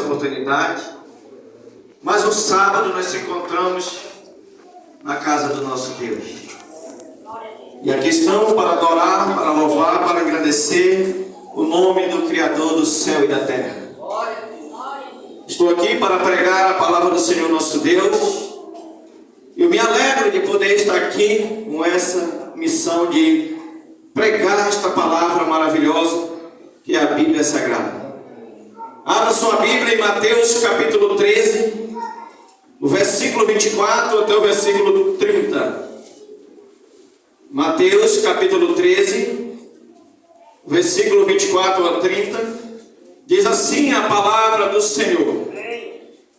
oportunidade. Mas no sábado nós nos encontramos na casa do nosso Deus. E aqui estamos para adorar, para louvar, para agradecer o nome do Criador do céu e da terra. Estou aqui para pregar a palavra do Senhor nosso Deus. E eu me alegro de poder estar aqui com essa missão de pregar esta palavra maravilhosa que é a Bíblia Sagrada. Abra sua Bíblia em Mateus capítulo 13, o versículo 24 até o versículo 30. Mateus capítulo 13, versículo 24 a 30. Diz assim a palavra do Senhor: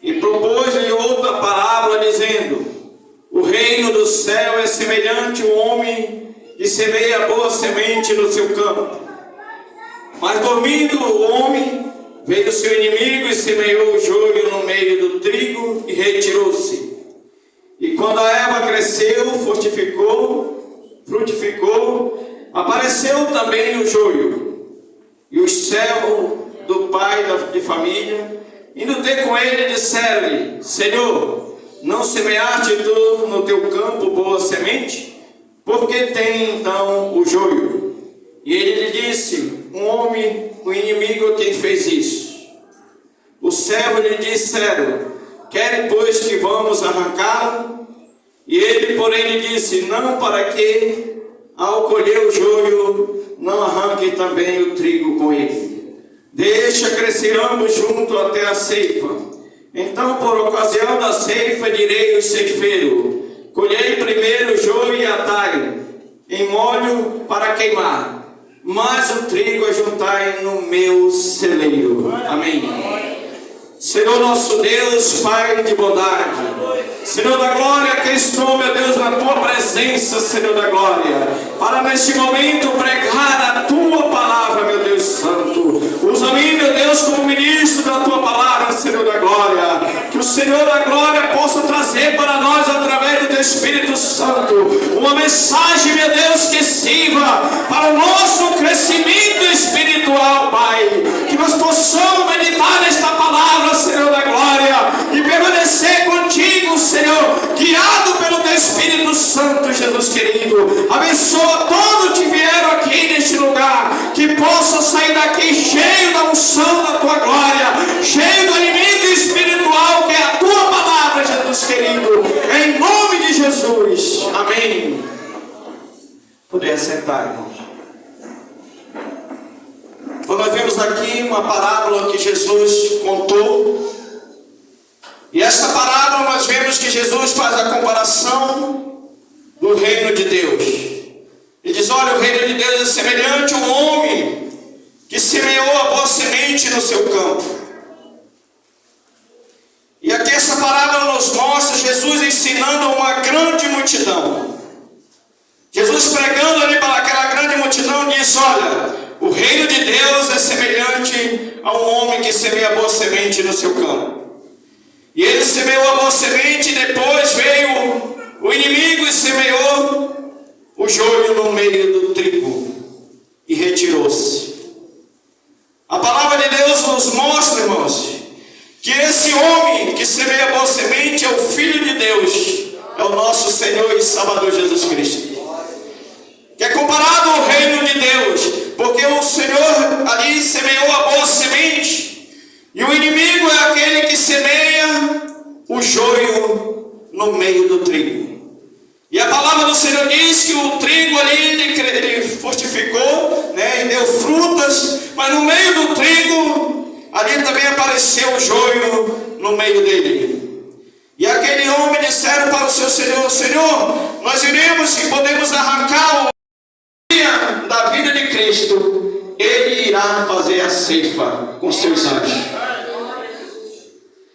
E propôs-lhe outra parábola, dizendo: O reino do céu é semelhante a um homem que semeia boa semente no seu campo. Mas dormindo o homem, veio o seu inimigo e semeou o joio no meio do trigo e retirou-se. E quando a erva cresceu, frutificou, apareceu também o joio. E os servos do pai de família, indo ter com ele, disseram-lhe: Senhor, não semeaste tu no teu campo boa semente? Por que tem então o joio? E ele lhe disse: o inimigo quem fez isso. Os servos lhe disseram: Querem, pois, que vamos arrancá-lo? E ele, porém, lhe disse: Não, para que, ao colher o joio, não arranque também o trigo com ele. Deixa crescer ambos juntos até a ceifa. Então, por ocasião da ceifa, direi ao ceifeiro: Colhei primeiro o joio e atai em molho para queimar, mas o trigo ajuntai no meu celeiro. Amém. Senhor nosso Deus, Pai de bondade, Senhor da glória, que estou, meu Deus, na tua presença, Senhor da glória, para neste momento pregar a tua palavra, meu Deus santo. Usa-me, meu Deus, como ministro da tua palavra, Senhor da glória. Que o Senhor da glória possa trazer para nós, através do teu Espírito Santo, uma mensagem, meu Deus, que sirva para o nosso crescimento espiritual, Pai. Que nós possamos meditar nesta palavra, Senhor da glória, e permanecer contigo, Senhor, guiado pelo teu Espírito Santo, Jesus querido. Abençoa todos que vieram aqui neste lugar, que possa sair daqui cheio da unção da tua glória, cheio do alimento espiritual que é a tua palavra, Jesus querido, em nome de Jesus. Amém. Poder sentar, irmãos. Então nós vemos aqui uma parábola que Jesus contou. E essa parábola nós vemos que Jesus faz a comparação do reino de Deus. Ele diz: olha, o reino de Deus é semelhante a um homem que semeou a boa semente no seu campo. E aqui essa parábola nos mostra Jesus ensinando uma grande multidão. Jesus pregando ali para aquela grande multidão diz: olha, o reino de Deus é semelhante a um homem que semeia a boa semente no seu campo. E ele semeou a boa semente, e depois veio o inimigo e semeou o joio no meio do trigo e retirou-se. A palavra de Deus nos mostra, irmãos, que esse homem que semeia a boa semente é o Filho de Deus, é o nosso Senhor e Salvador Jesus Cristo, que é comparado ao reino de Deus, porque o Senhor ali semeou a boa semente, e o inimigo é aquele que semeia o joio no meio do trigo. E a palavra do Senhor diz que o trigo ali ele fortificou, né, e deu frutas, mas no meio do trigo ali também apareceu o joio no meio dele. E aquele homem disseram para o seu Senhor: Senhor, nós iremos e podemos arrancar o dia da vida de Cristo, ele irá fazer a ceifa com seus anjos.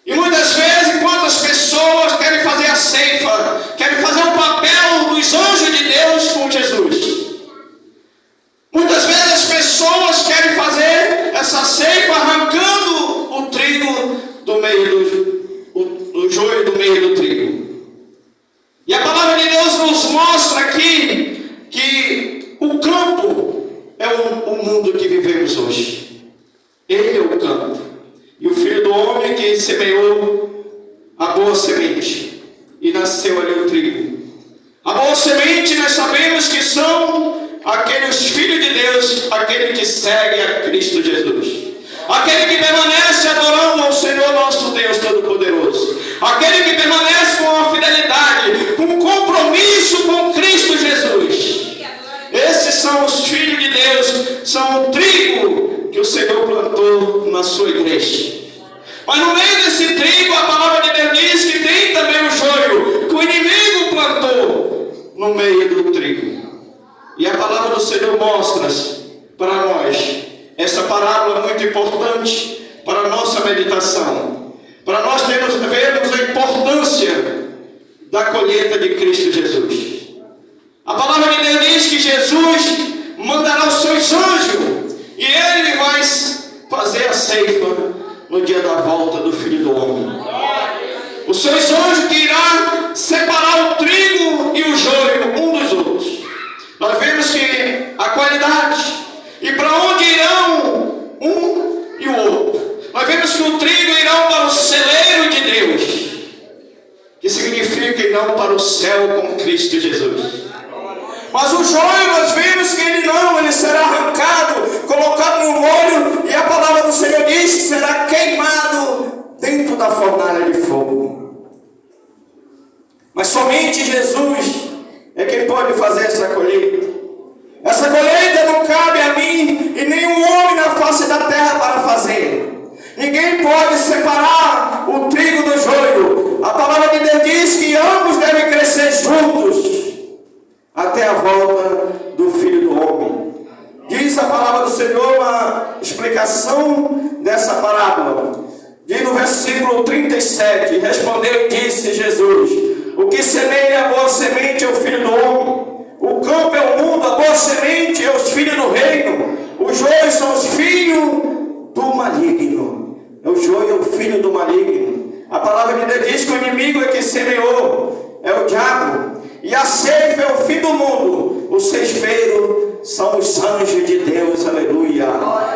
E muitas vezes, enquanto as pessoas querem fazer a ceifa, querem fazer o papel dos anjos de Deus com Jesus, muitas vezes as pessoas querem fazer essa ceifa arrancando o trigo do meio do joio do meio do trigo. E a palavra de Deus nos mostra aqui que o campo é o mundo que vivemos hoje. Ele é o campo. E o Filho do Homem que semeou a boa semente e nasceu ali o trigo. A boa semente nós sabemos que são aqueles filhos de Deus, aquele que segue a Cristo Jesus. Aquele que permanece adorando ao Senhor nosso Deus Todo-Poderoso. Aquele que permanece com a fidelidade, com um compromisso com Cristo Jesus. Esses são os filhos de Deus, são o trigo que o Senhor plantou na sua igreja. Mas no meio desse trigo, a palavra de Deus diz que tem também o joio, que o inimigo plantou no meio do trigo. E a palavra do Senhor mostra para nós essa parábola muito importante para a nossa meditação, para nós vermos a importância da colheita de Cristo Jesus. A palavra de Deus diz que Jesus mandará os seus anjos e ele vai fazer a ceifa no dia da volta do Filho do Homem. Os seus anjos que irá separar o trigo e o joio um dos outros. Nós vemos que a qualidade e para onde irão um e o outro. Nós vemos que o trigo irão para o celeiro de Deus, que significa irão para o céu com Cristo Jesus. Mas o joio nós vemos que ele será arrancado, colocado no molho, e a palavra do Senhor diz que será queimado dentro da fornalha de fogo. Mas somente Jesus é quem pode fazer essa colheita. Essa colheita não cabe a mim e nenhum homem na face da terra para fazer. Ninguém pode separar o trigo do joio. A palavra de Deus diz que ambos devem crescer juntos até a volta do Filho do Homem. Diz a palavra do Senhor uma explicação dessa parábola. Diz no versículo 37, respondeu e disse Jesus: o que semeia a boa semente é o Filho do Homem. O campo é o mundo, a boa semente é os filhos do reino. Os joios são os filhos do maligno. O joio é o filho do maligno. A palavra de Deus diz que o inimigo é quem semeou, é o diabo. E a ceifa é o fim do mundo. Os ceifeiros são os anjos de Deus, aleluia.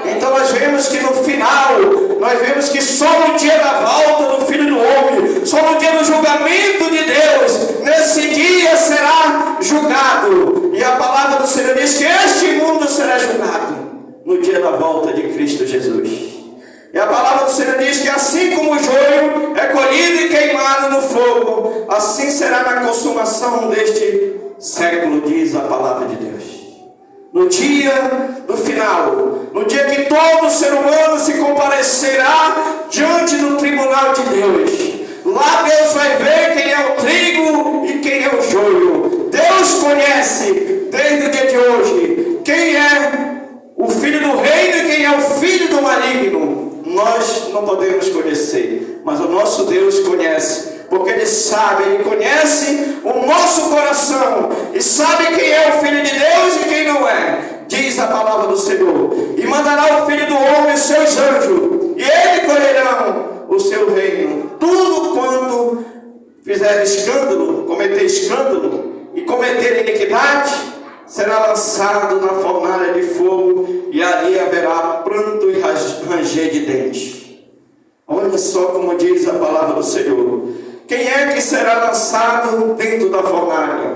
Então nós vemos que no final, nós vemos que só no dia da volta do Filho do Homem, só no dia do julgamento de Deus, nesse dia será julgado. E a palavra do Senhor diz que este mundo será julgado no dia da volta de Cristo Jesus. E a palavra do Senhor diz que assim como o joio é colhido e queimado no fogo, assim será na consumação deste século, diz a palavra de Deus. No dia do final, no dia que todo ser humano se comparecerá diante do tribunal de Deus, lá Deus vai ver quem é o trigo e quem é o joio. Deus conhece desde o dia de hoje quem é o filho do reino e quem é o filho do maligno. Nós não podemos conhecer, mas o nosso Deus conhece, porque Ele sabe, Ele conhece o nosso coração e sabe quem é o Filho de Deus e quem não é. Diz a palavra do Senhor: e mandará o Filho do Homem os seus anjos, e eles colherão o seu reino. Tudo quanto fizer escândalo, cometer escândalo e cometer iniquidade, será lançado na fornalha de fogo, e ali haverá pranto e ranger de dentes. Olha só como diz a palavra do Senhor. Quem é que será lançado dentro da fornalha?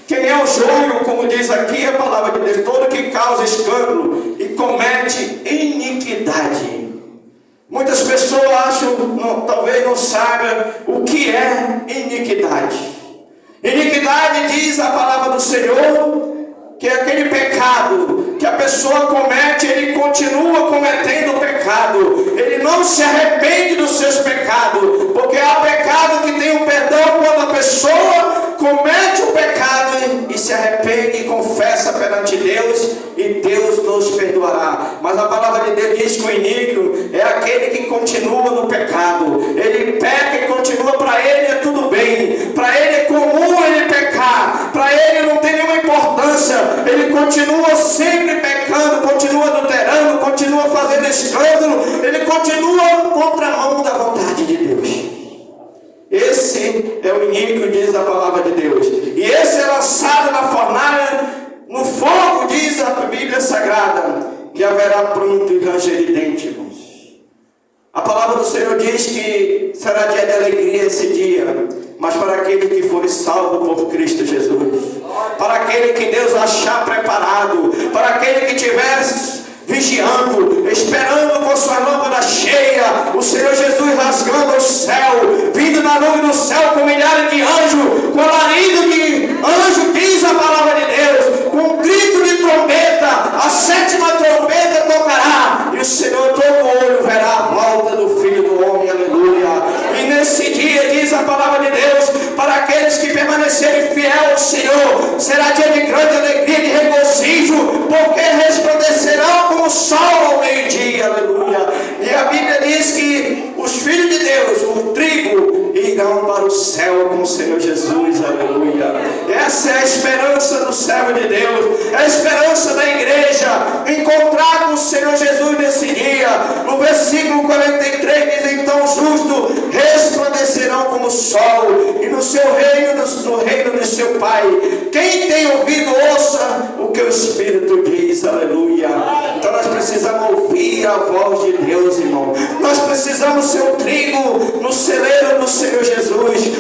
Quem é o joio, como diz aqui a palavra de Deus? Todo que causa escândalo e comete iniquidade. Muitas pessoas acham, talvez não saibam o que é iniquidade. Iniquidade, diz a palavra do Senhor, que é aquele pecado que a pessoa comete, ele continua cometendo o pecado, ele não se arrepende dos seus pecados, porque há pecado que tem o perdão quando a pessoa comete o pecado e se arrepende e confessa perante Deus, e Deus nos perdoará. Mas a palavra de Deus diz que o iníquo é aquele que continua no pecado, ele peca e continua, para ele é tudo bem, para ele é comum ele pecar, para ele não tem nenhuma importância, ele continua sempre pecando, continua adulterando, continua fazendo escândalo, ele continua contramão da vontade de Deus. Esse é o iníquo, diz a palavra de Deus, e esse é lançado na fornalha, no fogo, diz a Bíblia Sagrada, que haverá pranto e ranger de dentes, irmãos. A palavra do o Senhor diz que será dia de alegria esse dia, mas para aquele que for salvo por Cristo Jesus, para aquele que Deus achar preparado, para aquele que estiver vigiando, esperando com sua lâmpada cheia, o Senhor Jesus rasgando o céu, vindo na nuvem do céu com milhares de anjos, com alarido de anjo, diz a palavra de Deus, com um grito de trombeta, a 7ª trombeta tocará, e o Senhor todo olho verá a volta do Filho do Homem, aleluia. E nesse dia, diz a palavra de Deus, para aqueles que permanecerem fiel ao Senhor, será dia de grande alegria, de regozijo, porque resplandecerão como o sol ao meio-dia, aleluia. E a Bíblia diz que os filhos de Deus, o trigo, irão para o céu com o Senhor Jesus, aleluia. Essa é a esperança do servo de Deus, é a esperança da igreja, encontrar com o Senhor Jesus nesse dia. No versículo 43 diz: então os justos resplandecerão como o sol, e no seu reino, no reino de seu Pai. Quem tem ouvido, ouça o que o Espírito diz, aleluia. Então nós precisamos ouvir a voz de Deus, irmão. Nós precisamos ser o trigo no celeiro do Senhor Jesus.